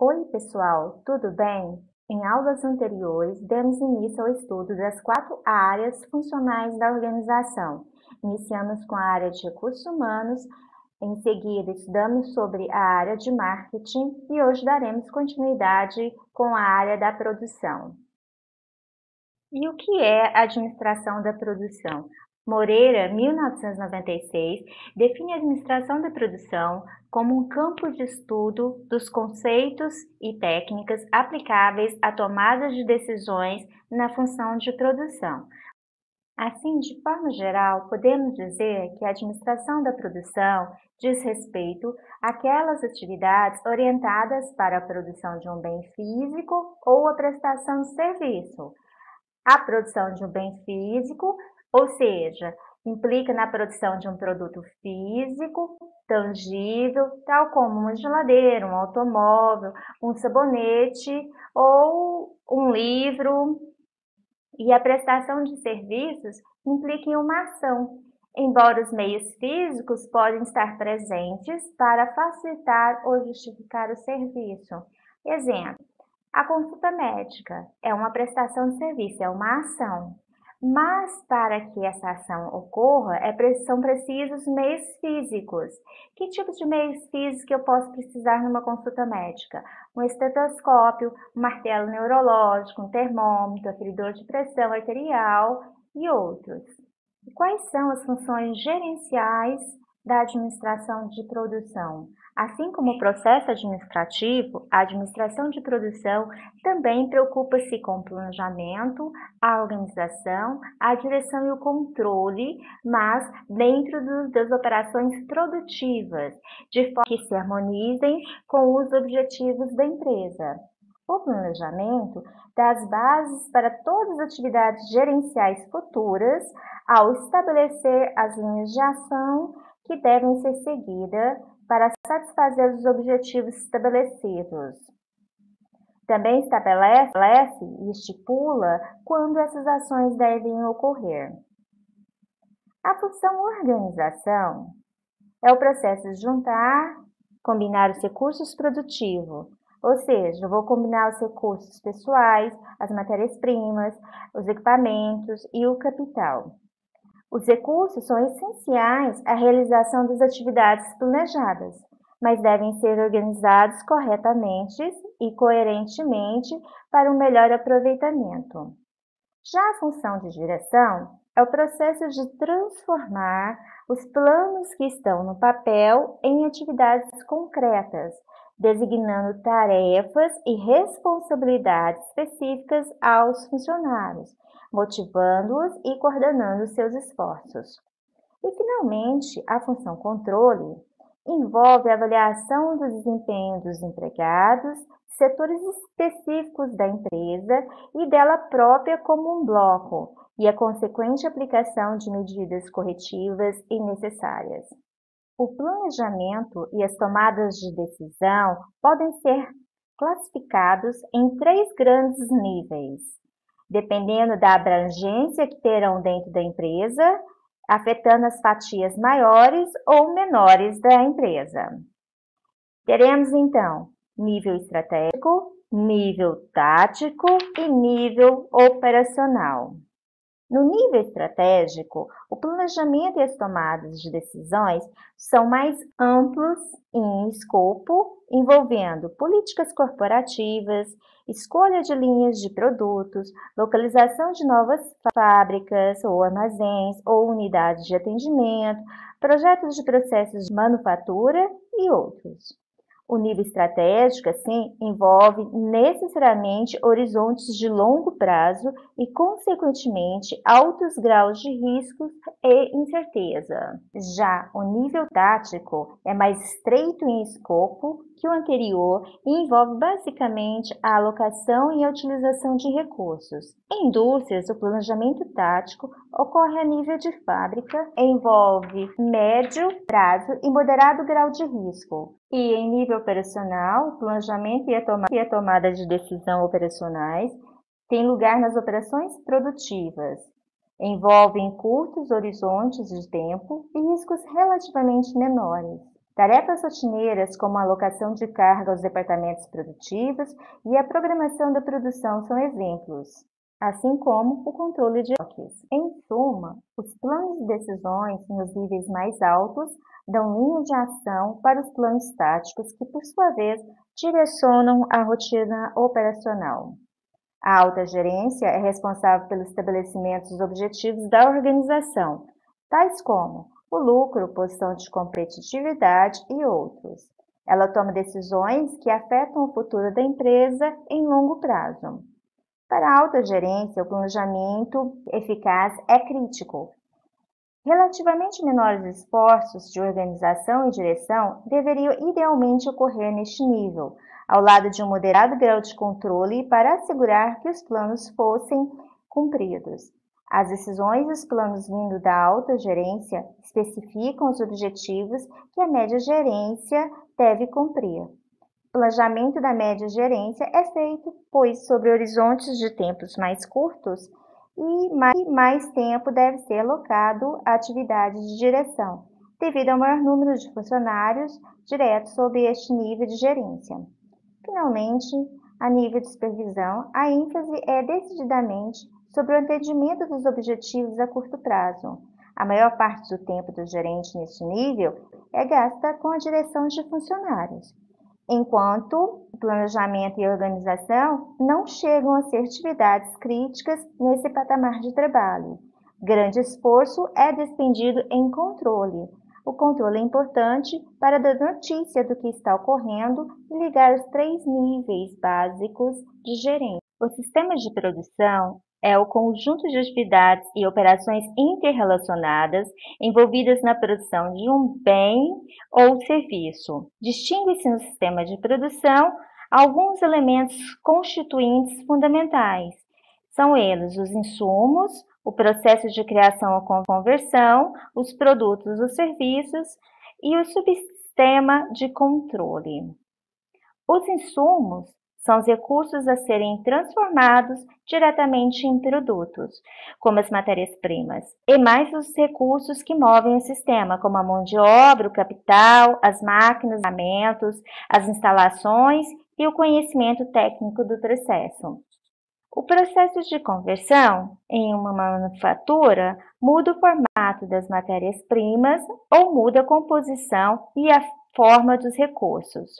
Oi, pessoal, tudo bem? Em aulas anteriores, demos início ao estudo das 4 áreas funcionais da organização. Iniciamos com a área de recursos humanos, em seguida estudamos sobre a área de marketing e hoje daremos continuidade com a área da produção. E o que é a administração da produção? Moreira, 1996, define a administração da produção como um campo de estudo dos conceitos e técnicas aplicáveis à tomada de decisões na função de produção. Assim, de forma geral, podemos dizer que a administração da produção diz respeito àquelas atividades orientadas para a produção de um bem físico ou a prestação de serviço. A produção de um bem físico, ou seja, implica na produção de um produto físico, tangível, tal como uma geladeira, um automóvel, um sabonete ou um livro. E a prestação de serviços implica em uma ação, embora os meios físicos podem estar presentes para facilitar ou justificar o serviço. Exemplo: a consulta médica é uma prestação de serviço, é uma ação. Mas para que essa ação ocorra, são precisos meios físicos. Que tipo de meios físicos eu posso precisar numa consulta médica? Um estetoscópio, um martelo neurológico, um termômetro, aferidor de pressão arterial e outros. E quais são as funções gerenciais da administração de produção? Assim como o processo administrativo, a administração de produção também preocupa-se com o planejamento, a organização, a direção e o controle, mas dentro das operações produtivas, de forma que se harmonizem com os objetivos da empresa. O planejamento dá as bases para todas as atividades gerenciais futuras, ao estabelecer as linhas de ação que devem ser seguidas para satisfazer os objetivos estabelecidos. Também estabelece e estipula quando essas ações devem ocorrer. A função organização é o processo de juntar, combinar os recursos produtivos, ou seja, eu vou combinar os recursos pessoais, as matérias-primas, os equipamentos e o capital. Os recursos são essenciais à realização das atividades planejadas, mas devem ser organizados corretamente e coerentemente para um melhor aproveitamento. Já a função de direção é o processo de transformar os planos que estão no papel em atividades concretas, designando tarefas e responsabilidades específicas aos funcionários, motivando-os e coordenando seus esforços. E, finalmente, a função controle envolve a avaliação do desempenho dos empregados, setores específicos da empresa e dela própria como um bloco, e a consequente aplicação de medidas corretivas e necessárias. O planejamento e as tomadas de decisão podem ser classificados em 3 grandes níveis, dependendo da abrangência que terão dentro da empresa, afetando as fatias maiores ou menores da empresa. Teremos, então, nível estratégico, nível tático e nível operacional. No nível estratégico, o planejamento e as tomadas de decisões são mais amplos em escopo, envolvendo políticas corporativas, escolha de linhas de produtos, localização de novas fábricas ou armazéns ou unidades de atendimento, projetos de processos de manufatura e outros. O nível estratégico, assim, envolve necessariamente horizontes de longo prazo e, consequentemente, altos graus de riscos e incerteza. Já o nível tático é mais estreito em escopo que o anterior e envolve basicamente a alocação e a utilização de recursos. Em indústrias, o planejamento tático ocorre a nível de fábrica, envolve médio prazo e moderado grau de risco. E em nível operacional, o planejamento e a tomada de decisão operacionais têm lugar nas operações produtivas. Envolvem curtos horizontes de tempo e riscos relativamente menores. Tarefas rotineiras como a alocação de carga aos departamentos produtivos e a programação da produção são exemplos, assim como o controle de estoques. Em suma, os planos de decisões nos níveis mais altos dão linha de ação para os planos táticos que, por sua vez, direcionam a rotina operacional. A alta gerência é responsável pelo estabelecimento dos objetivos da organização, tais como o lucro, posição de competitividade e outros. Ela toma decisões que afetam o futuro da empresa em longo prazo. Para a alta gerência, o planejamento eficaz é crítico. Relativamente menores esforços de organização e direção deveriam idealmente ocorrer neste nível, ao lado de um moderado grau de controle para assegurar que os planos fossem cumpridos. As decisões e os planos vindo da alta gerência especificam os objetivos que a média gerência deve cumprir. O planejamento da média gerência é feito, pois, sobre horizontes de tempos mais curtos e mais tempo deve ser alocado à atividade de direção, devido ao maior número de funcionários diretos sob este nível de gerência. Finalmente, a nível de supervisão, a ênfase é decididamente sobre o atendimento dos objetivos a curto prazo. A maior parte do tempo do gerente neste nível é gasta com a direção de funcionários, enquanto o planejamento e organização não chegam a ser atividades críticas nesse patamar de trabalho. Grande esforço é despendido em controle. O controle é importante para dar notícia do que está ocorrendo e ligar os 3 níveis básicos de gerência. O sistema de produção é o conjunto de atividades e operações interrelacionadas envolvidas na produção de um bem ou serviço. Distingue-se no sistema de produção alguns elementos constituintes fundamentais. São eles os insumos, o processo de criação ou conversão, os produtos ou serviços e o subsistema de controle. Os insumos são os recursos a serem transformados diretamente em produtos, como as matérias-primas, e mais os recursos que movem o sistema, como a mão de obra, o capital, as máquinas, os equipamentos, as instalações e o conhecimento técnico do processo. O processo de conversão em uma manufatura muda o formato das matérias-primas ou muda a composição e a forma dos recursos.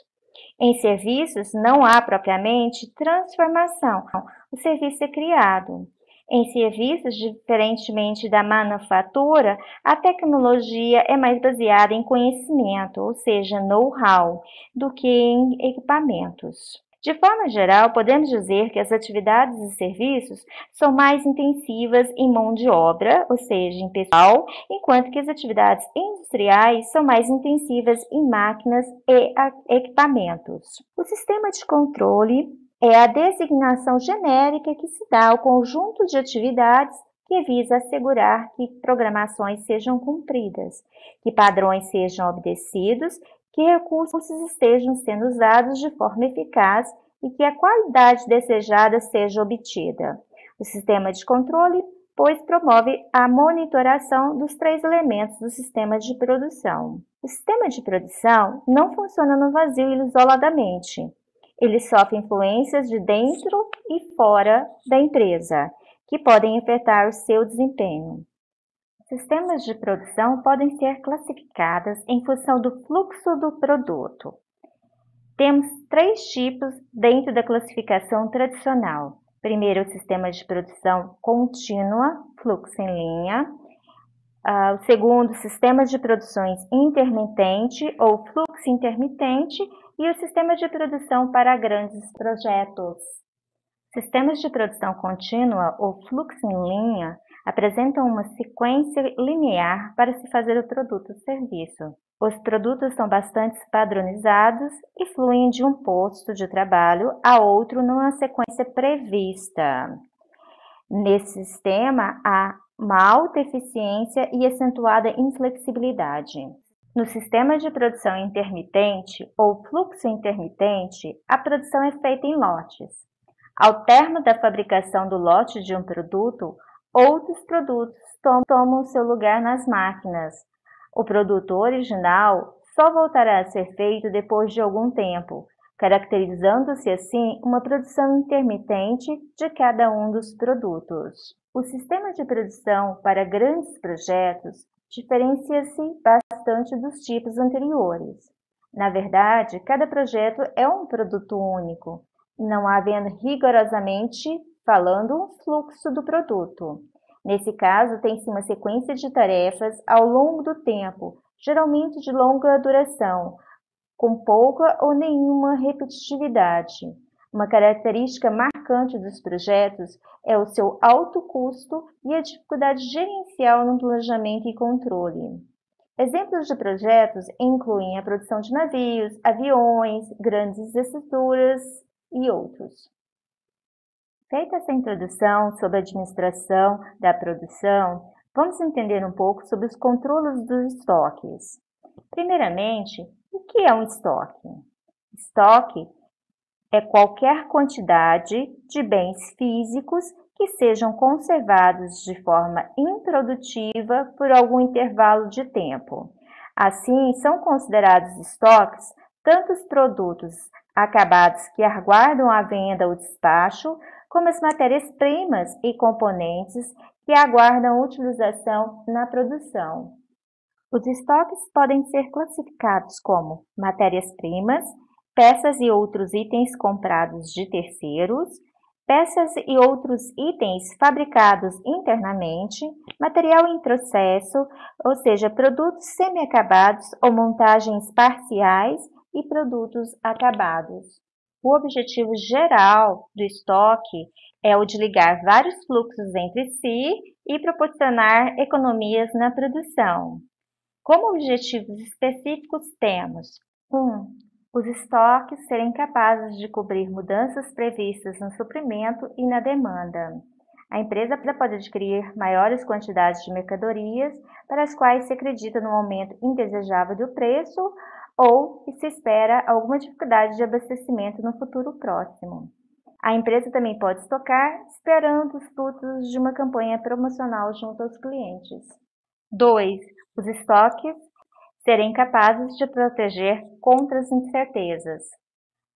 Em serviços, não há propriamente transformação, o serviço é criado. Em serviços, diferentemente da manufatura, a tecnologia é mais baseada em conhecimento, ou seja, know-how, do que em equipamentos. De forma geral, podemos dizer que as atividades e serviços são mais intensivas em mão de obra, ou seja, em pessoal, enquanto que as atividades industriais são mais intensivas em máquinas e equipamentos. O sistema de controle é a designação genérica que se dá ao conjunto de atividades que visa assegurar que programações sejam cumpridas, que padrões sejam obedecidos, que recursos estejam sendo usados de forma eficaz e que a qualidade desejada seja obtida. O sistema de controle, pois, promove a monitoração dos 3 elementos do sistema de produção. O sistema de produção não funciona no vazio e isoladamente. Ele sofre influências de dentro e fora da empresa, que podem afetar o seu desempenho. Sistemas de produção podem ser classificados em função do fluxo do produto. Temos 3 tipos dentro da classificação tradicional. Primeiro, o sistema de produção contínua, fluxo em linha. O segundo, sistemas de produções intermitente ou fluxo intermitente. E o sistema de produção para grandes projetos. Sistemas de produção contínua ou fluxo em linha apresentam uma sequência linear para se fazer o produto ou serviço. Os produtos são bastante padronizados e fluem de um posto de trabalho a outro numa sequência prevista. Nesse sistema, há uma alta eficiência e acentuada inflexibilidade. No sistema de produção intermitente ou fluxo intermitente, a produção é feita em lotes. Ao término da fabricação do lote de um produto, outros produtos tomam seu lugar nas máquinas. O produto original só voltará a ser feito depois de algum tempo, caracterizando-se assim uma produção intermitente de cada um dos produtos. O sistema de produção para grandes projetos diferencia-se bastante dos tipos anteriores. Na verdade, cada projeto é um produto único, não havendo rigorosamente falando um fluxo do produto. Nesse caso, tem-se uma sequência de tarefas ao longo do tempo, geralmente de longa duração, com pouca ou nenhuma repetitividade. Uma característica marcante dos projetos é o seu alto custo e a dificuldade gerencial no planejamento e controle. Exemplos de projetos incluem a produção de navios, aviões, grandes estruturas e outros. Feita essa introdução sobre a administração da produção, vamos entender um pouco sobre os controles dos estoques. Primeiramente, o que é um estoque? Estoque é qualquer quantidade de bens físicos que sejam conservados de forma improdutiva por algum intervalo de tempo. Assim, são considerados estoques tanto os produtos acabados que aguardam a venda ou despacho, como as matérias-primas e componentes que aguardam utilização na produção. Os estoques podem ser classificados como matérias-primas, peças e outros itens comprados de terceiros, peças e outros itens fabricados internamente, material em processo, ou seja, produtos semi-acabados ou montagens parciais e produtos acabados. O objetivo geral do estoque é o de ligar vários fluxos entre si e proporcionar economias na produção. Como objetivos específicos temos: 1. Os estoques serem capazes de cobrir mudanças previstas no suprimento e na demanda. A empresa pode adquirir maiores quantidades de mercadorias para as quais se acredita no aumento indesejável do preço ou que se espera alguma dificuldade de abastecimento no futuro próximo. A empresa também pode estocar esperando os frutos de uma campanha promocional junto aos clientes. 2. Os estoques serem capazes de proteger contra as incertezas.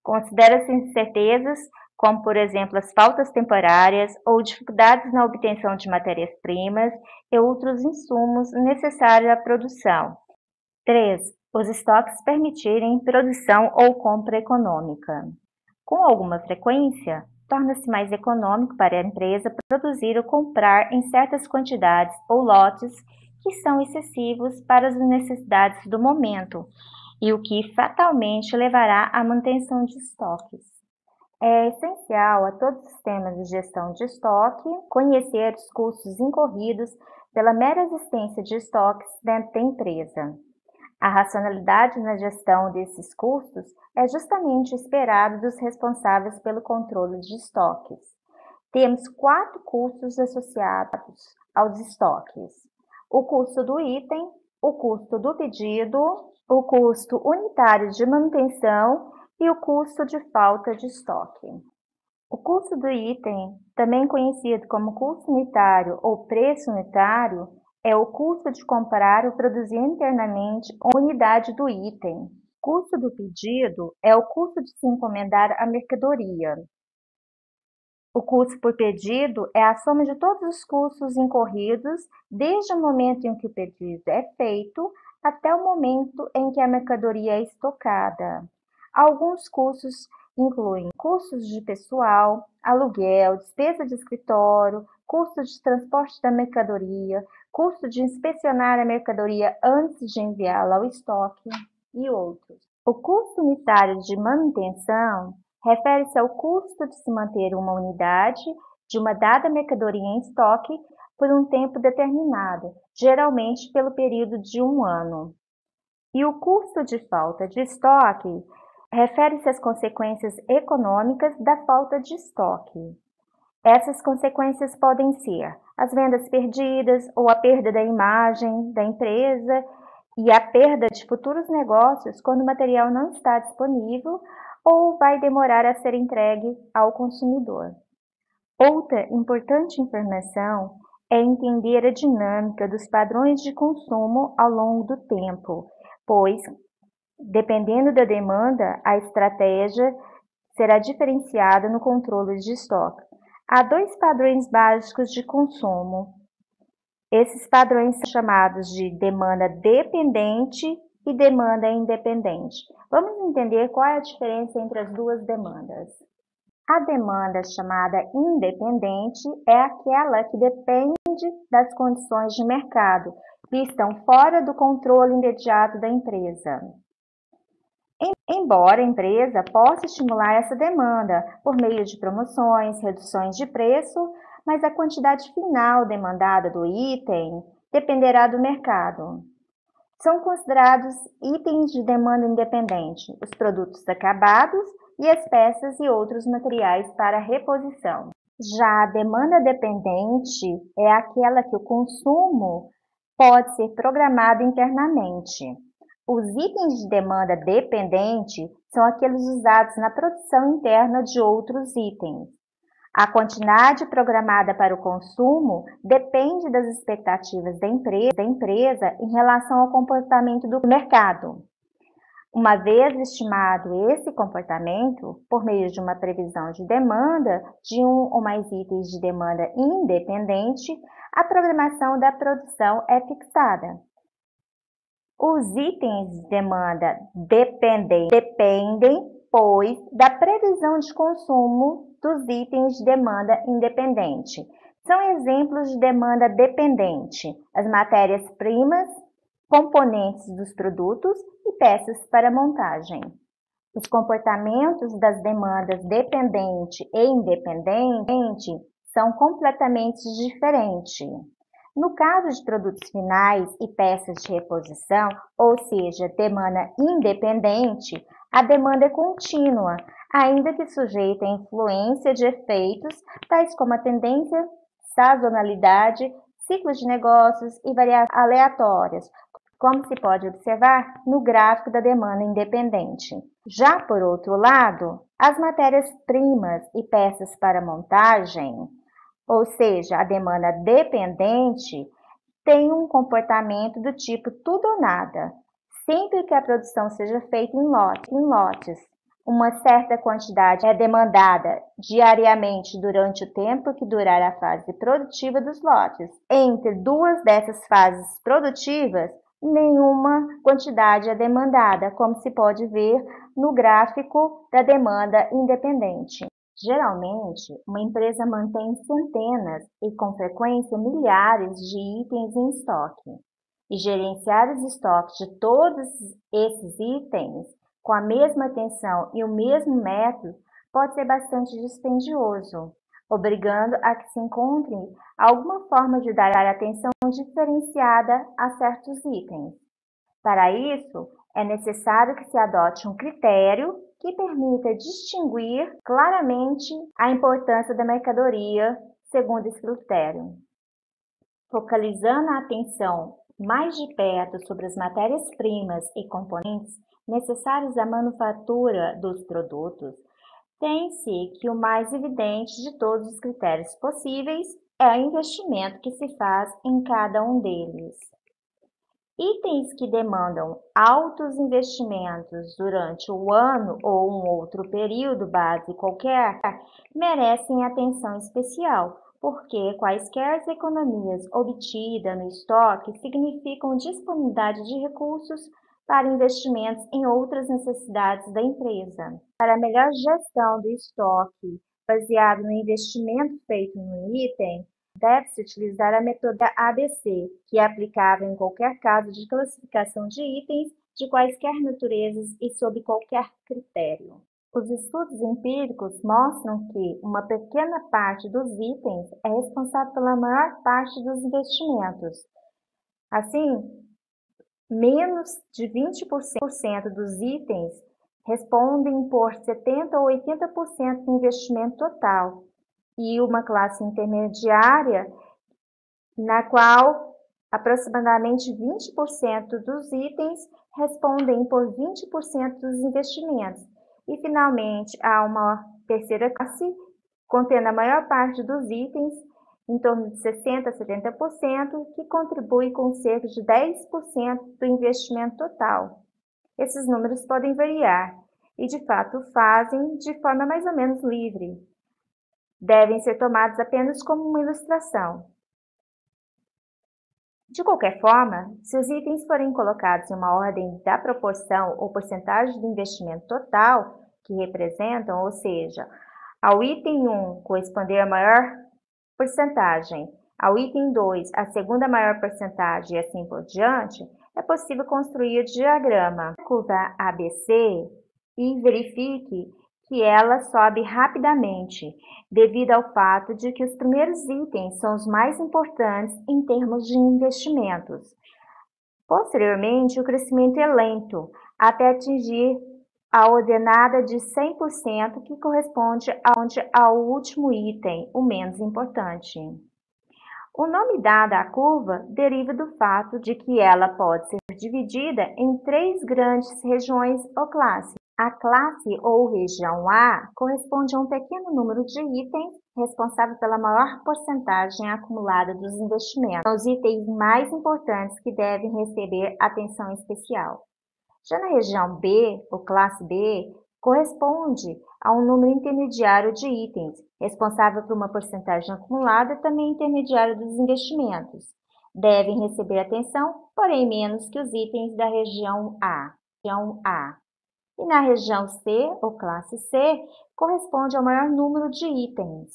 Considera-se incertezas como, por exemplo, as faltas temporárias ou dificuldades na obtenção de matérias-primas e outros insumos necessários à produção. 3. Os estoques permitirem produção ou compra econômica. Com alguma frequência, torna-se mais econômico para a empresa produzir ou comprar em certas quantidades ou lotes que são excessivos para as necessidades do momento, e o que fatalmente levará à manutenção de estoques. É essencial a todo sistema de gestão de estoque conhecer os custos incorridos pela mera existência de estoques dentro da empresa. A racionalidade na gestão desses custos é justamente esperada dos responsáveis pelo controle de estoques. Temos 4 custos associados aos estoques: o custo do item, o custo do pedido, o custo unitário de manutenção e o custo de falta de estoque. O custo do item, também conhecido como custo unitário ou preço unitário, é o custo de comprar ou produzir internamente a unidade do item. O custo do pedido é o custo de se encomendar a mercadoria. O custo por pedido é a soma de todos os custos incorridos desde o momento em que o pedido é feito até o momento em que a mercadoria é estocada. Alguns custos incluem custos de pessoal, aluguel, despesa de escritório, custo de transporte da mercadoria, custo de inspecionar a mercadoria antes de enviá-la ao estoque e outros. O custo unitário de manutenção refere-se ao custo de se manter uma unidade de uma dada mercadoria em estoque por um tempo determinado, geralmente pelo período de 1 ano. E o custo de falta de estoque refere-se às consequências econômicas da falta de estoque. Essas consequências podem ser as vendas perdidas ou a perda da imagem da empresa e a perda de futuros negócios quando o material não está disponível ou vai demorar a ser entregue ao consumidor. Outra importante informação é entender a dinâmica dos padrões de consumo ao longo do tempo, pois Dependendo da demanda, a estratégia será diferenciada no controle de estoque. Há dois padrões básicos de consumo. Esses padrões são chamados de demanda dependente e demanda independente. Vamos entender qual é a diferença entre as duas demandas. A demanda chamada independente é aquela que depende das condições de mercado, que estão fora do controle imediato da empresa. Embora a empresa possa estimular essa demanda por meio de promoções, reduções de preço, mas a quantidade final demandada do item dependerá do mercado. São considerados itens de demanda independente os produtos acabados e as peças e outros materiais para reposição. Já a demanda dependente é aquela que o consumo pode ser programado internamente. Os itens de demanda dependente são aqueles usados na produção interna de outros itens. A quantidade programada para o consumo depende das expectativas da empresa em relação ao comportamento do mercado. Uma vez estimado esse comportamento, por meio de uma previsão de demanda de um ou mais itens de demanda independente, a programação da produção é fixada. Os itens de demanda dependem, pois, da previsão de consumo dos itens de demanda independente. São exemplos de demanda dependente: as matérias-primas, componentes dos produtos e peças para montagem. Os comportamentos das demandas dependente e independente são completamente diferentes. No caso de produtos finais e peças de reposição, ou seja, demanda independente, a demanda é contínua, ainda que sujeita à influência de efeitos tais como a tendência, sazonalidade, ciclos de negócios e variáveis aleatórias, como se pode observar no gráfico da demanda independente. Já por outro lado, as matérias-primas e peças para montagem, ou seja, a demanda dependente, tem um comportamento do tipo tudo ou nada, sempre que a produção seja feita em lotes. Uma certa quantidade é demandada diariamente durante o tempo que durar a fase produtiva dos lotes. Entre duas dessas fases produtivas, nenhuma quantidade é demandada, como se pode ver no gráfico da demanda independente. Geralmente, uma empresa mantém centenas e, com frequência, milhares de itens em estoque. E gerenciar os estoques de todos esses itens com a mesma atenção e o mesmo método pode ser bastante dispendioso, obrigando a que se encontre alguma forma de dar atenção diferenciada a certos itens. Para isso, é necessário que se adote um critério que permita distinguir claramente a importância da mercadoria segundo esse critério. Focalizando a atenção mais de perto sobre as matérias-primas e componentes necessários à manufatura dos produtos, tem-se que o mais evidente de todos os critérios possíveis é o investimento que se faz em cada um deles. Itens que demandam altos investimentos durante o ano ou um outro período base qualquer merecem atenção especial, porque quaisquer economias obtidas no estoque significam disponibilidade de recursos para investimentos em outras necessidades da empresa. Para a melhor gestão do estoque baseado no investimento feito no item, deve-se utilizar a metodologia ABC, que é aplicável em qualquer caso de classificação de itens de quaisquer naturezas e sob qualquer critério. Os estudos empíricos mostram que uma pequena parte dos itens é responsável pela maior parte dos investimentos. Assim, menos de 20% dos itens respondem por 70% ou 80% do investimento total, e uma classe intermediária, na qual aproximadamente 20% dos itens respondem por 20% dos investimentos. E, finalmente, há uma terceira classe, contendo a maior parte dos itens, em torno de 60% a 70%, que contribui com cerca de 10% do investimento total. esses números podem variar e, de fato, fazem de forma mais ou menos livre. Devem ser tomados apenas como uma ilustração. De qualquer forma, se os itens forem colocados em uma ordem da proporção ou porcentagem do investimento total que representam, ou seja, ao item 1 corresponder a maior porcentagem, ao item 2 a segunda maior porcentagem e assim por diante, é possível construir o diagrama da curva ABC e verifique que ela sobe rapidamente, devido ao fato de que os primeiros itens são os mais importantes em termos de investimentos. Posteriormente, o crescimento é lento, até atingir a ordenada de 100%, que corresponde ao último item, o menos importante. O nome dado à curva deriva do fato de que ela pode ser dividida em 3 grandes regiões ou classes. A classe ou região A corresponde a um pequeno número de itens responsável pela maior porcentagem acumulada dos investimentos. São os itens mais importantes que devem receber atenção especial. Já na região B, ou classe B, corresponde a um número intermediário de itens, responsável por uma porcentagem acumulada também intermediária dos investimentos. Devem receber atenção, porém menos que os itens da região A. E na região C, ou classe C, corresponde ao maior número de itens,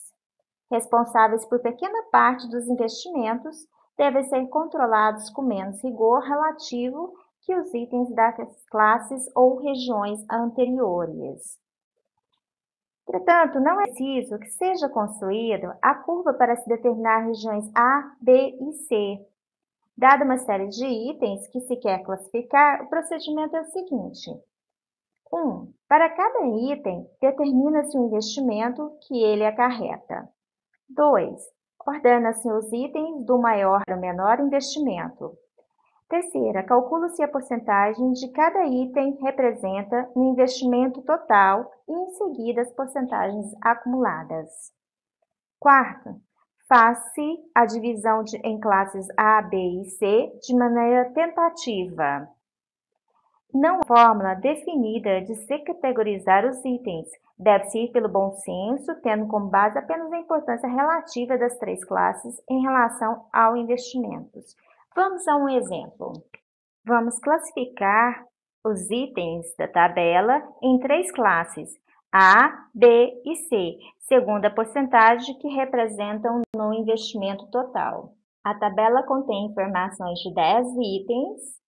responsáveis por pequena parte dos investimentos, devem ser controlados com menos rigor relativo que os itens das classes ou regiões anteriores. Entretanto, não é preciso que seja construída a curva para se determinar regiões A, B e C. Dada uma série de itens que se quer classificar, o procedimento é o seguinte. 1. Para cada item, determina-se o investimento que ele acarreta. 2. Ordena-se os itens do maior para o menor investimento. 3. Calcula-se a porcentagem de cada item representa no investimento total e, em seguida, as porcentagens acumuladas. 4. Faz-se a divisão em classes A, B e C de maneira tentativa. Não há fórmula definida de se categorizar os itens. Deve-se ir pelo bom senso, tendo como base apenas a importância relativa das 3 classes em relação aos investimentos. Vamos a um exemplo. Vamos classificar os itens da tabela em 3 classes, A, B e C, segundo a porcentagem que representam no investimento total. A tabela contém informações de 10 itens,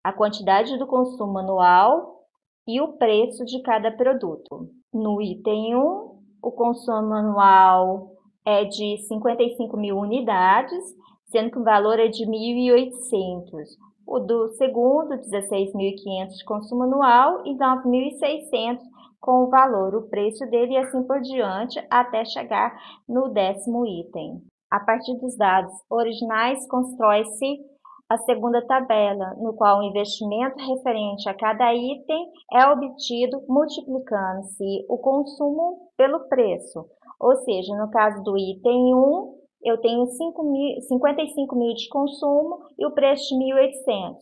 a quantidade do consumo anual e o preço de cada produto. No item 1, o consumo anual é de 55 mil unidades, sendo que o valor é de 1.800. O do segundo, 16.500 de consumo anual e 9.600 com o valor, o preço dele e assim por diante, até chegar no 10º item. A partir dos dados originais, constrói-se a segunda tabela, no qual o investimento referente a cada item é obtido multiplicando-se o consumo pelo preço. Ou seja, no caso do item 1, eu tenho 55 mil de consumo e o preço de 1.800.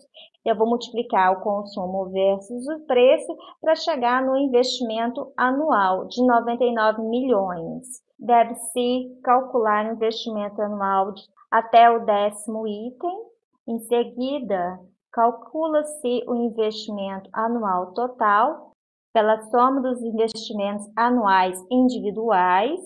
Eu vou multiplicar o consumo versus o preço para chegar no investimento anual de 99 milhões. Deve-se calcular o investimento anual até o 10º item. Em seguida, calcula-se o investimento anual total pela soma dos investimentos anuais individuais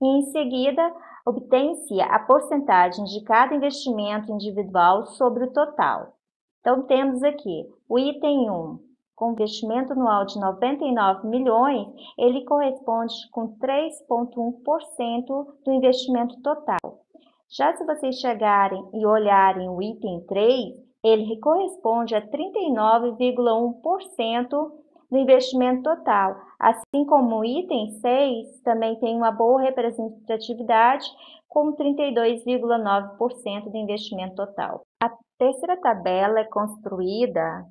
e, em seguida, obtém-se a porcentagem de cada investimento individual sobre o total. Então, temos aqui o item 1, com investimento anual de 99 milhões, ele corresponde com 3,1% do investimento total. Já se vocês chegarem e olharem o item 3, ele corresponde a 39,1% do investimento total. Assim como o item 6 também tem uma boa representatividade, com 32,9% do investimento total. A terceira tabela é construída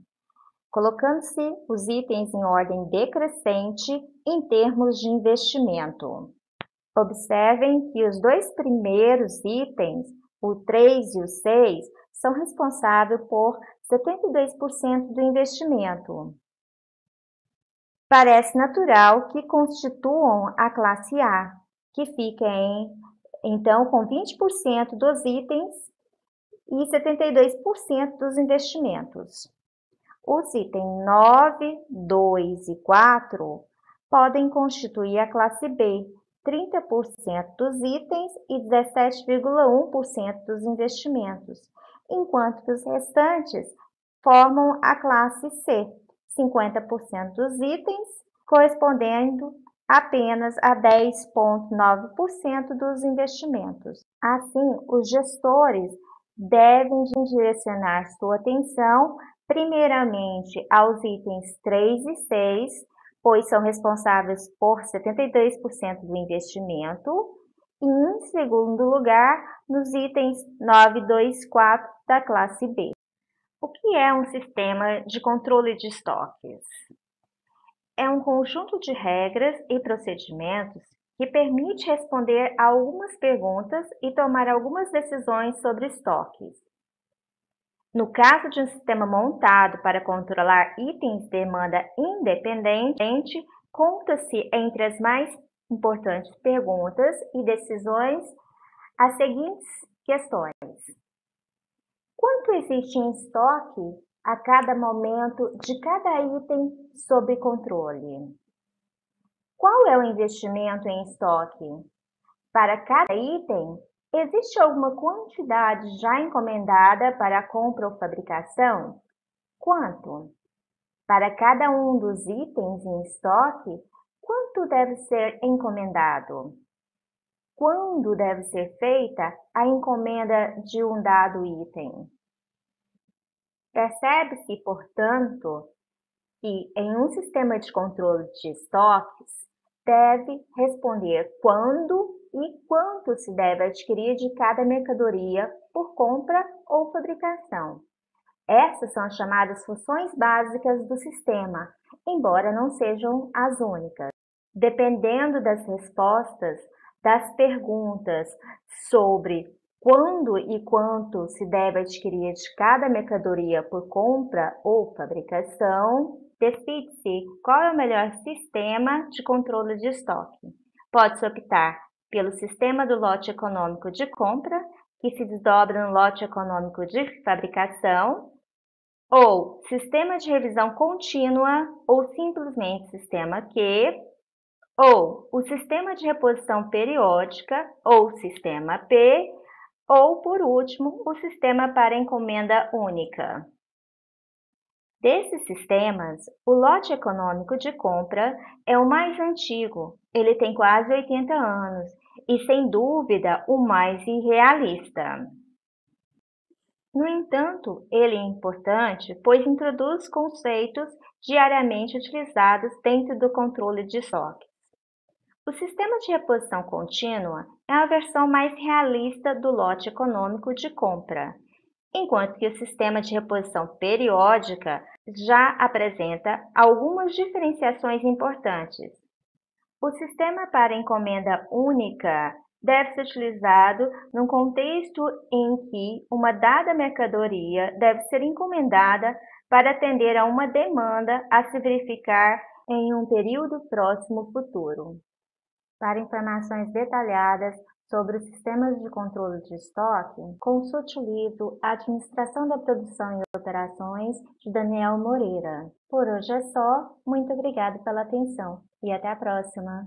colocando-se os itens em ordem decrescente em termos de investimento. Observem que os 2 primeiros itens, o 3 e o 6, são responsáveis por 72% do investimento. Parece natural que constituam a classe A, que fica então com 20% dos itens e 72% dos investimentos. Os itens 9, 2 e 4 podem constituir a classe B, 30% dos itens e 17,1% dos investimentos, enquanto que os restantes formam a classe C, 50% dos itens, correspondendo apenas a 10,9% dos investimentos. Assim, os gestores devem direcionar sua atenção primeiramente aos itens 3 e 6, pois são responsáveis por 72% do investimento, e em segundo lugar, nos itens 9, 2 e 4 da classe B. O que é um sistema de controle de estoques? É um conjunto de regras e procedimentos que permite responder a algumas perguntas e tomar algumas decisões sobre estoques. No caso de um sistema montado para controlar itens de demanda independente, conta-se entre as mais importantes perguntas e decisões as seguintes questões: quanto existe em estoque a cada momento de cada item sob controle? Qual é o investimento em estoque? Para cada item, existe alguma quantidade já encomendada para a compra ou fabricação? Quanto? Para cada um dos itens em estoque, quanto deve ser encomendado? Quando deve ser feita a encomenda de um dado item? Percebe-se, portanto, que em um sistema de controle de estoques, deve responder quando e quanto se deve adquirir de cada mercadoria por compra ou fabricação. Essas são as chamadas funções básicas do sistema, embora não sejam as únicas. Dependendo das respostas das perguntas sobre quando e quanto se deve adquirir de cada mercadoria por compra ou fabricação, decide-se qual é o melhor sistema de controle de estoque. Pode-se optar pelo sistema do lote econômico de compra, que se desdobra no lote econômico de fabricação, ou sistema de revisão contínua, ou simplesmente sistema Q, ou o sistema de reposição periódica, ou sistema P, ou, por último, o sistema para encomenda única. Desses sistemas, o lote econômico de compra é o mais antigo, ele tem quase 80 anos e, sem dúvida, o mais irrealista. No entanto, ele é importante, pois introduz conceitos diariamente utilizados dentro do controle de estoques. O sistema de reposição contínua é a versão mais realista do lote econômico de compra, enquanto que o sistema de reposição periódica já apresenta algumas diferenciações importantes. O sistema para encomenda única deve ser utilizado num contexto em que uma dada mercadoria deve ser encomendada para atender a uma demanda a se verificar em um período próximo futuro. Para informações detalhadas sobre os sistemas de controle de estoque, consulte o livro Administração da Produção e Operações, de Daniel Moreira. Por hoje é só, muito obrigada pela atenção e até a próxima!